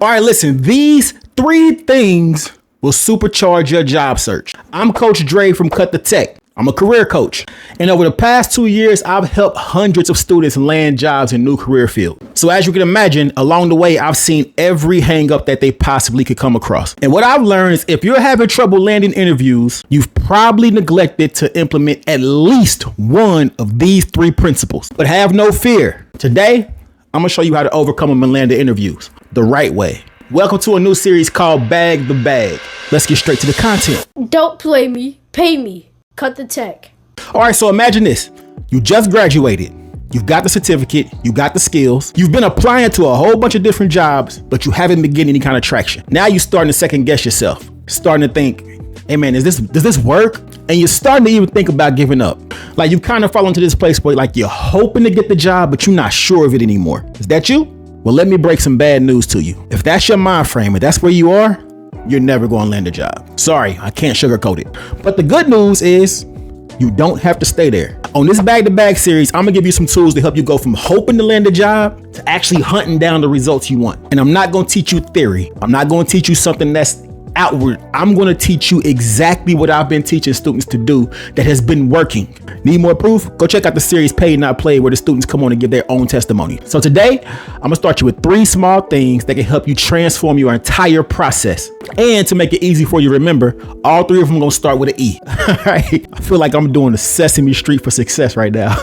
All right, listen, these 3 things will supercharge your job search. I'm Coach Dre from Cut the Tech. I'm a career coach. And over the past 2 years, I've helped hundreds of students land jobs in new career fields. So as you can imagine, along the way, I've seen every hang up that they possibly could come across. And what I've learned is if you're having trouble landing interviews, you've probably neglected to implement at least one of these 3 principles. But have no fear. Today, I'm gonna show you how to overcome them and land the interviews the right way. Welcome to a new series called Bag the Bag. Let's get straight to the content. Don't play me, pay me. Cut the tech. All right, so imagine this. You just graduated. You've got the certificate. You got the skills. You've been applying to a whole bunch of different jobs, but you haven't been getting any kind of traction. Now you're starting to second guess yourself. Starting to think, hey man, does this work? And you're starting to even think about giving up. Like you kind of fall into this place where like you're hoping to get the job, but you're not sure of it anymore. Is that you? Well, let me break some bad news to you. If that's your mind frame and that's where you are, you're never going to land a job. Sorry, I can't sugarcoat it. But the good news is you don't have to stay there. On this Bag to Bag series, I'm gonna give you some tools to help you go from hoping to land a job to actually hunting down the results you want. And I'm not gonna teach you theory. I'm not gonna teach you something that's outward. I'm gonna teach you exactly what I've been teaching students to do that has been working. Need more proof? Go check out the series Paid Not Played, where the students come on and give their own testimony. So today, I'm gonna start you with 3 small things that can help you transform your entire process. And to make it easy for you to remember, all 3 of them gonna start with an E. All right. I feel like I'm doing the Sesame Street for success right now.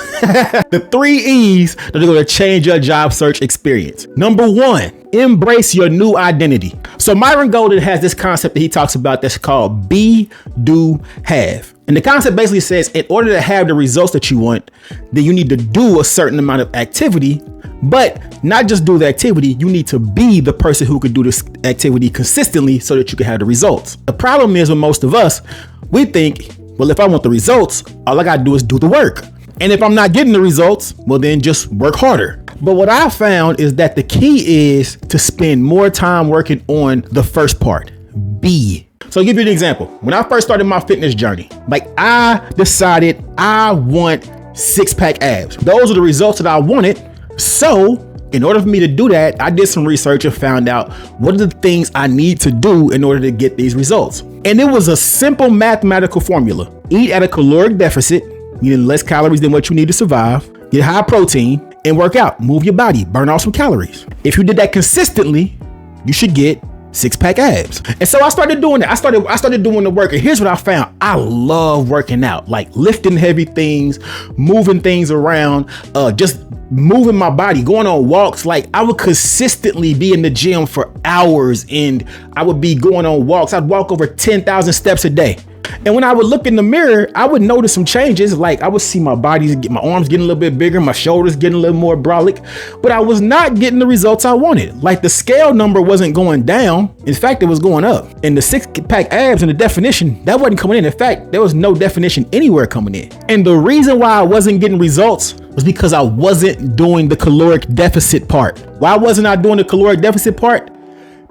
The 3 E's that are gonna change your job search experience. Number 1, embrace your new identity. So Myron Golden has this concept that he talks about that's called be, do, have. And the concept basically says in order to have the results that you want, then you need to do a certain amount of activity, but not just do the activity, you need to be the person who could do this activity consistently so that you can have the results. The problem is with most of us, we think, well, if I want the results, all I gotta do is do the work. And if I'm not getting the results, well, then just work harder. But what I found is that the key is to spend more time working on the first part, be. So I'll give you an example. When I first started my fitness journey, like I decided I want 6-pack abs. Those are the results that I wanted. So in order for me to do that, I did some research and found out what are the things I need to do in order to get these results. And it was a simple mathematical formula. Eat at a caloric deficit, meaning less calories than what you need to survive, get high protein, and work out, move your body, burn off some calories. If you did that consistently, you should get 6-pack abs. And so I started doing that. I started doing the work. And here's what I found. I love working out, like lifting heavy things, moving things around, just moving my body, going on walks. Like I would consistently be in the gym for hours and I would be going on walks. I'd walk over 10,000 steps a day. And when I would look in the mirror, I would notice some changes. Like I would see my arms getting a little bit bigger, my shoulders getting a little more brolic, but I was not getting the results I wanted. Like the scale number wasn't going down. In fact, it was going up. And the 6-pack abs and the definition, that wasn't coming in. In fact, there was no definition anywhere coming in. And the reason why I wasn't getting results was because I wasn't doing the caloric deficit part. Why wasn't I doing the caloric deficit part?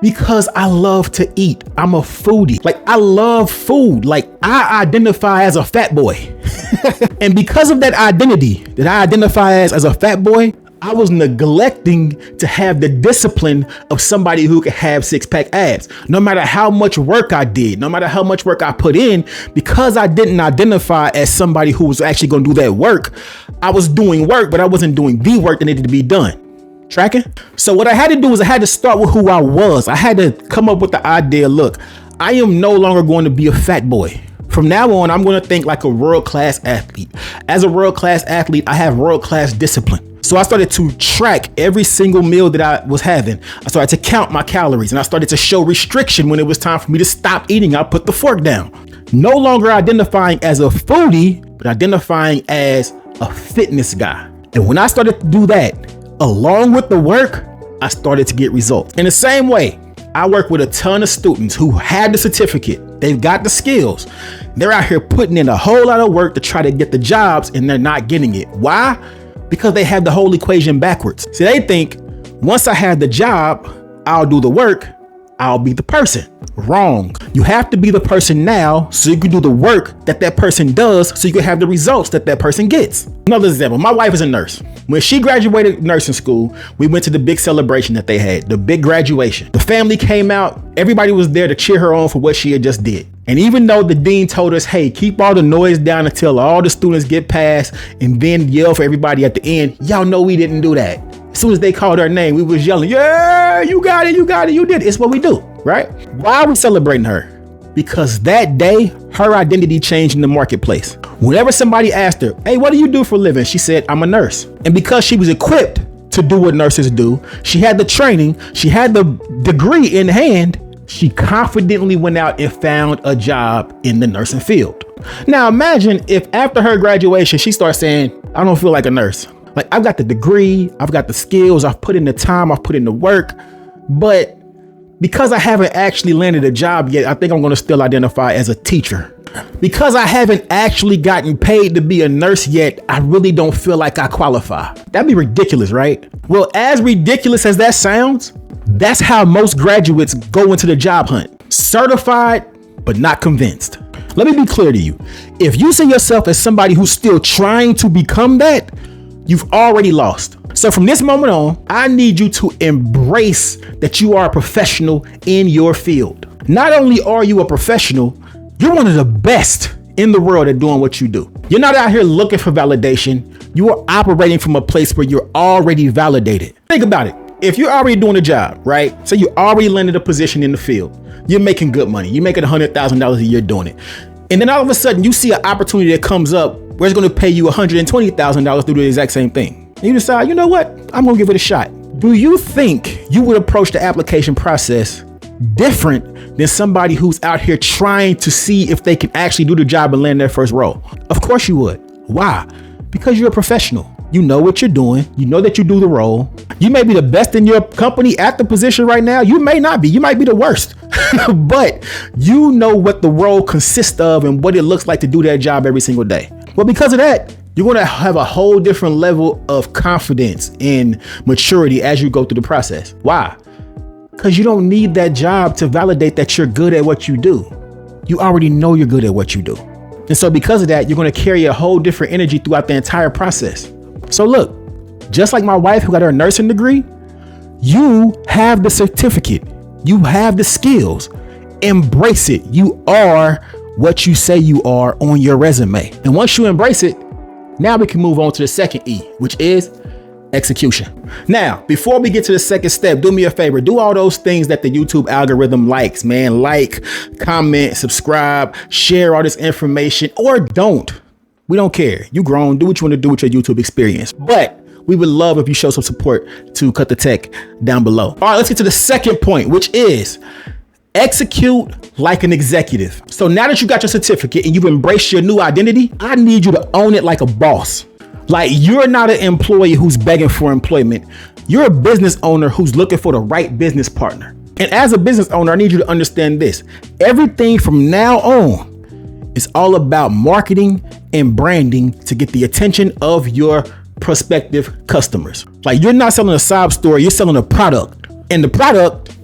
Because I love to eat. I'm a foodie. Like I love food. Like I identify as a fat boy. And because of that identity that I identify as a fat boy, I was neglecting to have the discipline of somebody who could have 6-pack abs. No matter how much work I did, no matter how much work I put in, because I didn't identify as somebody who was actually going to do that work, I was doing work, but I wasn't doing the work that needed to be done. Tracking? So what I had to do was I had to start with who I was. I had to come up with the idea, look, I am no longer going to be a fat boy. From now on, I'm going to think like a world-class athlete. As a world-class athlete, I have world-class discipline. So I started to track every single meal that I was having. I started to count my calories and I started to show restriction when it was time for me to stop eating. I put the fork down. No longer identifying as a foodie, but identifying as a fitness guy. And when I started to do that, along with the work, I started to get results. In the same way, I work with a ton of students who had the certificate. They've got the skills. They're out here putting in a whole lot of work to try to get the jobs and they're not getting it. Why? Because they have the whole equation backwards. See, they think once I have the job, I'll do the work, I'll be the person. Wrong. You have to be the person now so you can do the work that person does so you can have the results that person gets. Another example, my wife is a nurse. When she graduated nursing school, we went to the big celebration that they had, the big graduation. The family came out. Everybody was there to cheer her on for what she had just did. And even though the dean told us, hey, keep all the noise down until all the students get past and then yell for everybody at the end, y'all know we didn't do that. As soon as they called her name, we was yelling, yeah, you got it, you got it, you did it. It's what we do, right? Why are we celebrating her? Because that day, her identity changed in the marketplace. Whenever somebody asked her, hey, what do you do for a living? She said, I'm a nurse. And because she was equipped to do what nurses do, she had the training, she had the degree in hand, she confidently went out and found a job in the nursing field. Now imagine if after her graduation, she starts saying, I don't feel like a nurse. Like, I've got the degree, I've got the skills, I've put in the time, I've put in the work, but because I haven't actually landed a job yet, I think I'm going to still identify as a teacher. Because I haven't actually gotten paid to be a nurse yet, I really don't feel like I qualify. That'd be ridiculous, right? Well, as ridiculous as that sounds, that's how most graduates go into the job hunt. Certified, but not convinced. Let me be clear to you. If you see yourself as somebody who's still trying to become that, you've already lost. So from this moment on, I need you to embrace that you are a professional in your field. Not only are you a professional, you're one of the best in the world at doing what you do. You're not out here looking for validation. You are operating from a place where you're already validated. Think about it. If you're already doing a job, right? So you already landed a position in the field. You're making good money. You're making $100,000 a year doing it. And then all of a sudden you see an opportunity that comes up where it's going to pay you $120,000 to do the exact same thing. And you decide, you know what? I'm going to give it a shot. Do you think you would approach the application process different than somebody who's out here trying to see if they can actually do the job and land their first role? Of course you would. Why? Because you're a professional. You know what you're doing. You know that you do the role. You may be the best in your company at the position right now. You may not be. You might be the worst. But you know what the role consists of and what it looks like to do that job every single day. Well, because of that, you're going to have a whole different level of confidence and maturity as you go through the process. Why? Because you don't need that job to validate that you're good at what you do. You already know you're good at what you do. And so because of that, you're going to carry a whole different energy throughout the entire process. So look, just like my wife who got her nursing degree, you have the certificate. You have the skills. Embrace it. You are what you say you are on your resume. And once you embrace it, now we can move on to the second E, which is execution. Now, before we get to the second step, do me a favor. Do all those things that the YouTube algorithm likes, man. Like, comment, subscribe, share all this information, or don't. We don't care. You grown. Do what you want to do with your YouTube experience. But we would love if you show some support to Cut the Tech down below. All right, let's get to the second point, which is execute like an executive. So now that you got your certificate and you've embraced your new identity, I need you to own it like a boss. Like, you're not an employee who's begging for employment. You're a business owner who's looking for the right business partner. And as a business owner, I need you to understand this. Everything from now on is all about marketing and branding to get the attention of your prospective customers. Like, you're not selling a sob story, you're selling a product. And the product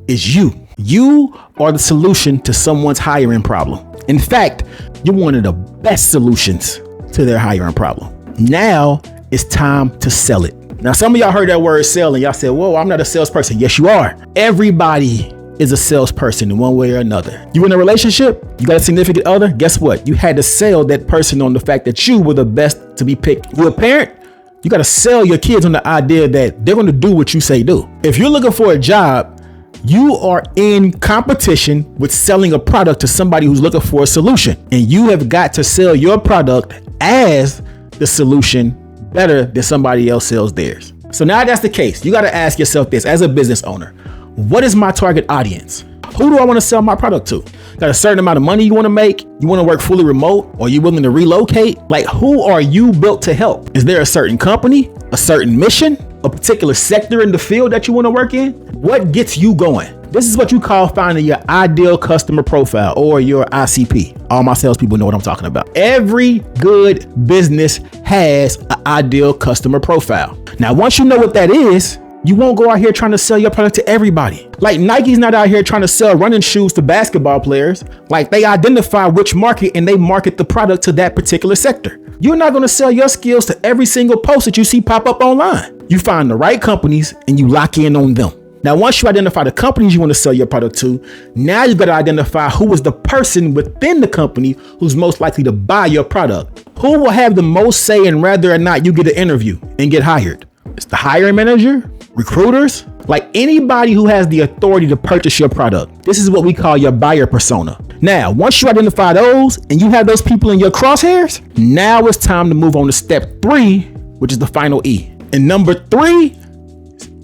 is you. You are the solution to someone's hiring problem. In fact, you're one of the best solutions to their hiring problem. Now it's time to sell it. Now, some of y'all heard that word sell and y'all said, whoa, I'm not a salesperson. Yes, you are. Everybody is a salesperson in one way or another. You in a relationship, you got a significant other. Guess what? You had to sell that person on the fact that you were the best to be picked. You're a parent. You got to sell your kids on the idea that they're going to do what you say do. If you're looking for a job, you are in competition with selling a product to somebody who's looking for a solution. And you have got to sell your product as the solution better than somebody else sells theirs. So now that's the case. You got to ask yourself this as a business owner. What is my target audience? Who do I want to sell my product to? Got a certain amount of money you want to make? You want to work fully remote? Or you willing to relocate? Like, who are you built to help? Is there a certain company, a certain mission, a particular sector in the field that you want to work in? What gets you going? This is what you call finding your ideal customer profile, or your ICP. All my salespeople know what I'm talking about. Every good business has an ideal customer profile. Now, once you know what that is, You won't go out here trying to sell your product to everybody. Like Nike's not out here trying to sell running shoes to basketball players. Like they identify which market and they market the product to that particular sector. You're not going to sell your skills to every single post that you see pop up online. You find the right companies and you lock in on them. Now, once you identify the companies you want to sell your product to, now you've got to identify who is the person within the company who's most likely to buy your product. Who will have the most say in whether or not you get an interview and get hired? It's the hiring manager, recruiters, like anybody who has the authority to purchase your product. This is what we call your buyer persona. Now, once you identify those and you have those people in your crosshairs, now it's time to move on to step 3, which is the final E. And number 3,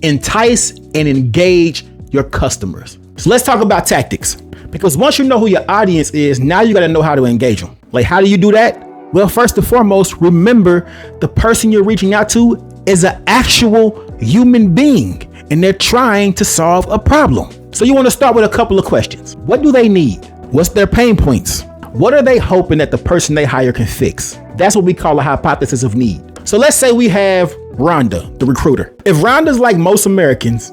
entice and engage your customers. So let's talk about tactics, because once you know who your audience is, now you got to know how to engage them. Like, how do you do that? Well, first and foremost, remember the person you're reaching out to is an actual human being and they're trying to solve a problem. So you want to start with a couple of questions. What do they need? What's their pain points? What are they hoping that the person they hire can fix? That's what we call a hypothesis of need. So let's say we have Rhonda, the recruiter. If Rhonda's like most Americans,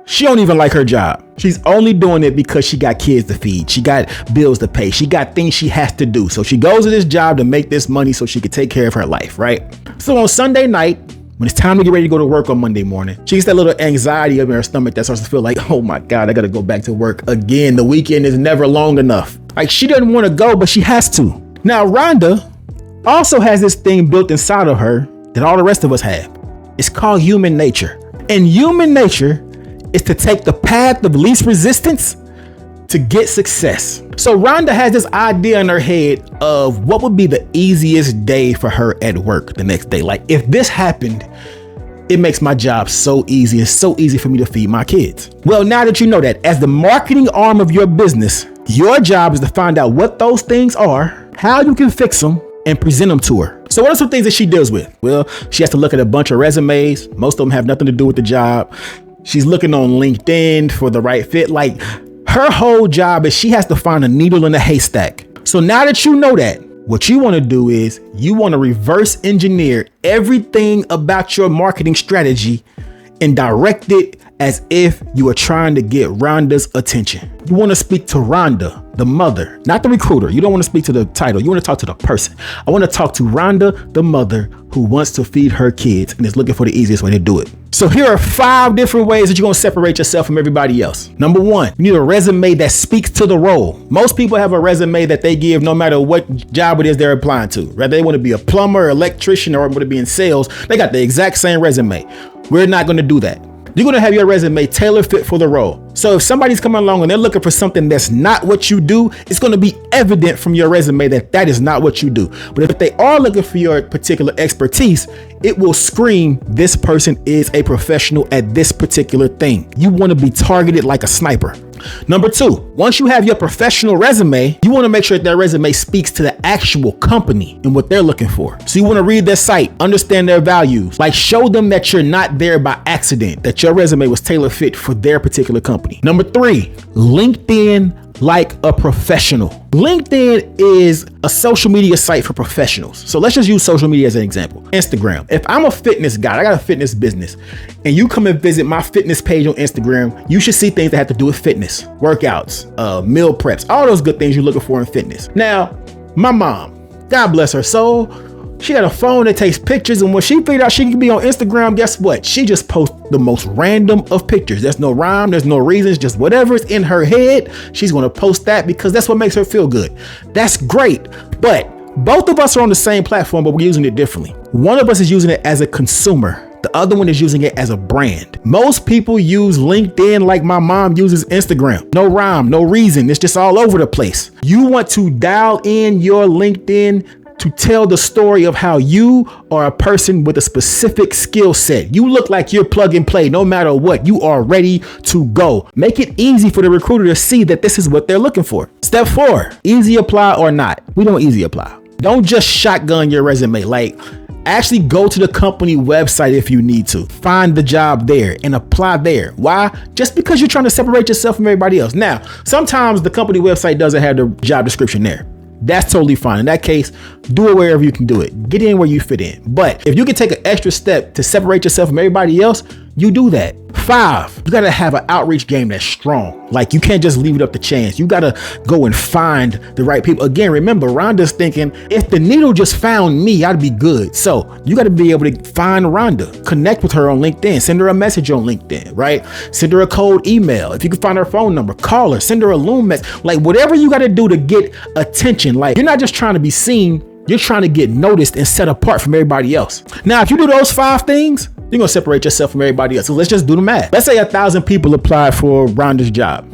she don't even like her job. She's only doing it because she got kids to feed. She got bills to pay. She got things she has to do. So she goes to this job to make this money so she can take care of her life, right? So on Sunday night, when it's time to get ready to go to work on Monday morning, she gets that little anxiety up in her stomach that starts to feel like, oh my God, I got to go back to work again. The weekend is never long enough. Like, she doesn't want to go, but she has to. Now, Rhonda also has this thing built inside of her that all the rest of us have. It's called human nature. And human nature is to take the path of least resistance to get success. So Rhonda has this idea in her head of what would be the easiest day for her at work the next day. Like, if this happened, it makes my job so easy. It's so easy for me to feed my kids. Well, now that you know that, as the marketing arm of your business, your job is to find out what those things are, how you can fix them, and present them to her. So what are some things that she deals with? Well, she has to look at a bunch of resumes. Most of them have nothing to do with the job. She's looking on LinkedIn for the right fit. Like, her whole job is she has to find a needle in a haystack. So now that you know that, what you want to do is you want to reverse engineer everything about your marketing strategy and direct it as if you are trying to get Rhonda's attention. You want to speak to Rhonda, the mother, not the recruiter. You don't want to speak to the title. You want to talk to the person. I want to talk to Rhonda, the mother who wants to feed her kids and is looking for the easiest way to do it. So here are 5 different ways that you're going to separate yourself from everybody else. Number 1, you need a resume that speaks to the role. Most people have a resume that they give no matter what job it is they're applying to. Whether they want to be a plumber, electrician, or want to be in sales, they got the exact same resume. We're not going to do that. You're going to have your resume tailor fit for the role. So if somebody's coming along and they're looking for something that's not what you do, it's going to be evident from your resume that that is not what you do. But if they are looking for your particular expertise, it will scream, this person is a professional at this particular thing. You want to be targeted like a sniper. Number 2, once you have your professional resume, you want to make sure that resume speaks to the actual company and what they're looking for. So you want to read their site, understand their values, like show them that you're not there by accident, that your resume was tailor fit for their particular company. Number 3, LinkedIn like a professional. LinkedIn is a social media site for professionals. So let's just use social media as an example. Instagram. If I'm a fitness guy, I got a fitness business, and you come and visit my fitness page on Instagram, you should see things that have to do with fitness, workouts, meal preps, all those good things you're looking for in fitness. Now, my mom, God bless her soul, she got a phone that takes pictures, and when she figured out she could be on Instagram, guess what? She just posts the most random of pictures. There's no rhyme, there's no reasons, just whatever's in her head, she's going to post that because that's what makes her feel good. That's great. But both of us are on the same platform, but we're using it differently. One of us is using it as a consumer. The other one is using it as a brand. Most people use LinkedIn like my mom uses Instagram. No rhyme, no reason. It's just all over the place. You want to dial in your LinkedIn to tell the story of how you are a person with a specific skill set. You look like you're plug and play no matter what. You are ready to go. Make it easy for the recruiter to see that this is what they're looking for. Step 4, easy apply or not. We don't easy apply. Don't just shotgun your resume. Like, actually go to the company website if you need to. Find the job there and apply there. Why? Just because you're trying to separate yourself from everybody else. Now, sometimes the company website doesn't have the job description there. That's totally fine. In that case, do it wherever you can do it. Get in where you fit in. But if you can take an extra step to separate yourself from everybody else, you do that. 5, you gotta have an outreach game that's strong. Like, you can't just leave it up to chance. You gotta go and find the right people. Again, remember, Rhonda's thinking, if the needle just found me, I'd be good. So you gotta be able to find Rhonda, connect with her on LinkedIn, send her a message on LinkedIn, right? Send her a cold email. If you can find her phone number, call her, send her a Loom message. Like, whatever you gotta do to get attention. Like, you're not just trying to be seen, you're trying to get noticed and set apart from everybody else. Now, if you do those 5 things, you're gonna separate yourself from everybody else. So let's just do the math. Let's say 1,000 people applied for Rhonda's job.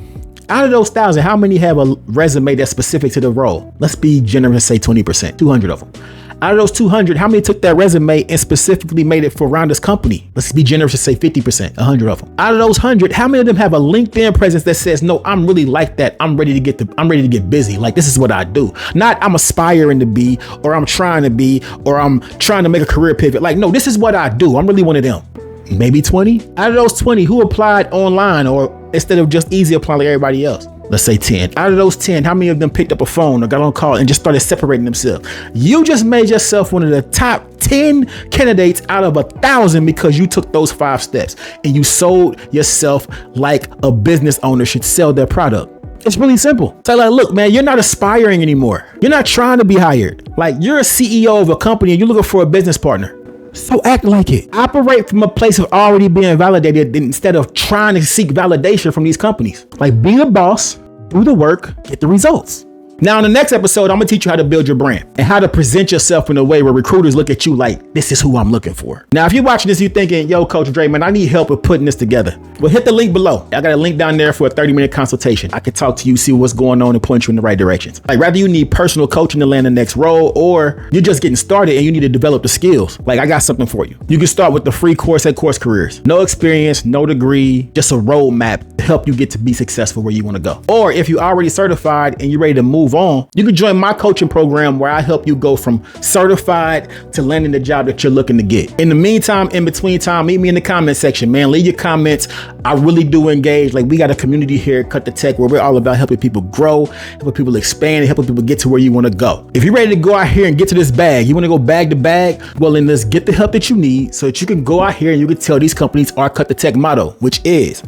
Out of those 1,000, how many have a resume that's specific to the role? Let's be generous and say 20%, 200 of them. Out of those 200, how many took that resume and specifically made it for Rhonda's company? Let's be generous and say 50%, 100 of them. Out of those 100, how many of them have a LinkedIn presence that says, no, I'm really like that. I'm ready to get busy. Like, this is what I do. Not I'm aspiring to be, or I'm trying to be, or I'm trying to make a career pivot. Like, no, this is what I do. I'm really one of them. Maybe 20. Out of those 20, who applied online or instead of just easy applying like everybody else? Let's say 10. Out of those 10, how many of them picked up a phone or got on call and just started separating themselves? You just made yourself one of the top 10 candidates out of 1,000 because you took those 5 steps and you sold yourself like a business owner should sell their product. It's really simple. So like, look, man, you're not aspiring anymore. You're not trying to be hired. Like, you're a CEO of a company and you're looking for a business partner. So act like it. Operate from a place of already being validated instead of trying to seek validation from these companies. Like, be the boss, do the work, get the results. Now, in the next episode, I'm gonna teach you how to build your brand and how to present yourself in a way where recruiters look at you like, this is who I'm looking for. Now, if you're watching this, you're thinking, yo, Coach Dre, man, I need help with putting this together. Well, hit the link below. I got a link down there for a 30-minute consultation. I can talk to you, see what's going on, and point you in the right directions. Like, rather you need personal coaching to land the next role, or you're just getting started and you need to develop the skills. Like, I got something for you. You can start with the free course at Course Careers. No experience, no degree, just a roadmap to help you get to be successful where you want to go. Or if you're already certified and you're ready to move on, you can join my coaching program where I help you go from certified to landing the job that you're looking to get. In the meantime, in between time, meet me in the comment section, man. Leave your comments. I really do engage. Like, we got a community here at Cut the Tech where we're all about helping people grow, helping people expand, and helping people get to where you want to go. If you're ready to go out here and get to this bag, you want to go bag to bag, well, then let's get the help that you need so that you can go out here and you can tell these companies our Cut the Tech motto, which is,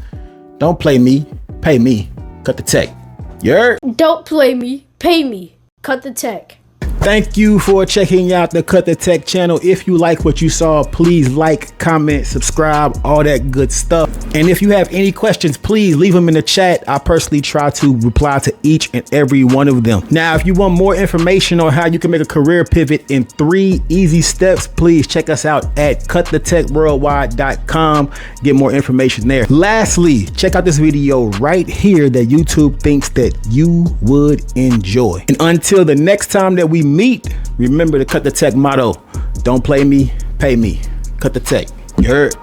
don't play me, pay me, cut the tech. You heard? Don't play me, pay me. Cut the Tech. Thank you for checking out the Cut the Tech channel. If you like what you saw, please like, comment, subscribe, all that good stuff. And if you have any questions, please leave them in the chat. I personally try to reply to each and every one of them. Now, if you want more information on how you can make a career pivot in 3 easy steps, please check us out at cutthetechworldwide.com. Get more information there. Lastly, check out this video right here that YouTube thinks that you would enjoy. And until the next time that we meet, remember to Cut the Tech motto. Don't play me, pay me. Cut the tech. You heard?